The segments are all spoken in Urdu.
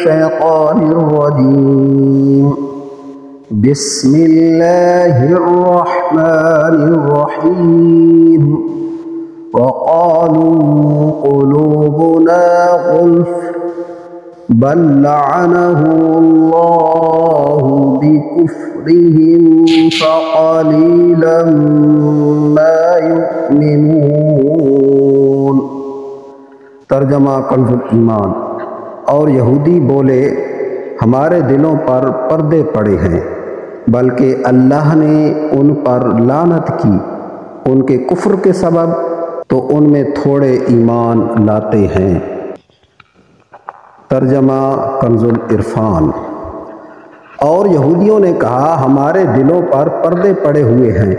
الشيطان الرجيم بسم الله الرحمن الرحيم وقالوا قلوبنا غلف بل لعنهم الله بكفرهم فقليلا ما يؤمنون۔ ترجمہ کنز ایمان۔ اور یہودی بولے ہمارے دلوں پر پردے پڑے ہیں، بلکہ اللہ نے ان پر لعنت کی ان کے کفر کے سبب، تو ان میں تھوڑے ایمان لاتے ہیں۔ ترجمہ کنز العرفان۔ اور یہودیوں نے کہا ہمارے دلوں پر پردے پڑے ہوئے ہیں،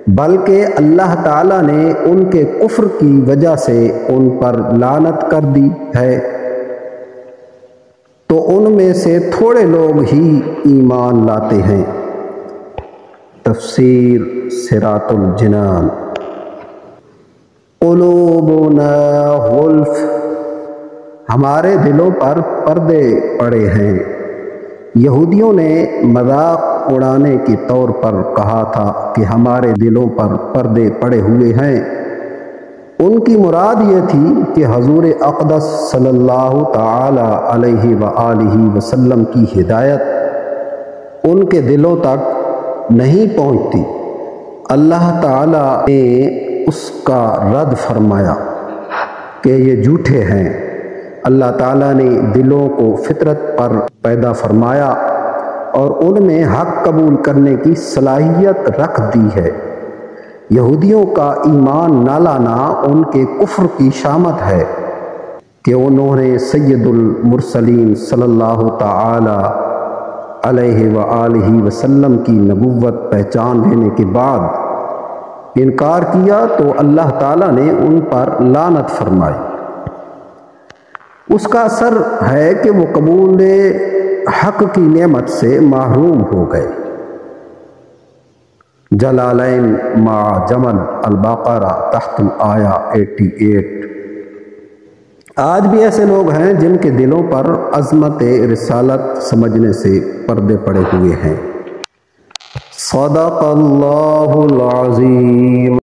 بلکہ اللہ تعالیٰ نے ان کے کفر کی وجہ سے ان پر لعنت کر دی ہے، تو ان میں سے تھوڑے لوگ ہی ایمان لاتے ہیں۔ تفسیر صراط الجنان۔ قلوبنا غلف، ہمارے دلوں پر پردے پڑے ہیں۔ یہودیوں نے مذاق اڑانے کے طور پر کہا تھا کہ ہمارے دلوں پر پردے پڑے ہوئے ہیں۔ ان کی مراد یہ تھی کہ حضور اقدس صلی اللہ تعالی علیہ وآلہ وسلم کی ہدایت ان کے دلوں تک نہیں پہنچتی۔ اللہ تعالی نے اس کا رد فرمایا کہ یہ جھوٹے ہیں۔ اللہ تعالیٰ نے دلوں کو فطرت پر پیدا فرمایا اور ان میں حق قبول کرنے کی صلاحیت رکھ دی ہے۔ یہودیوں کا ایمان نہ لانا ان کے کفر کی شامت ہے کہ انہوں نے سید المرسلین صلی اللہ تعالی علیہ وآلہ وسلم کی نبوت پہچان لینے کے بعد انکار کیا، تو اللہ تعالیٰ نے ان پر لعنت فرمائی۔ اس کا اثر ہے کہ وہ قبول حق کی نعمت سے محروم ہو گئے۔ جلالین مع جمل البقرہ تحت الآیہ 88۔ آج بھی ایسے لوگ ہیں جن کے دلوں پر عظمت رسالت سمجھنے سے پردے پڑے ہوئے ہیں۔ صدق اللہ العظیم۔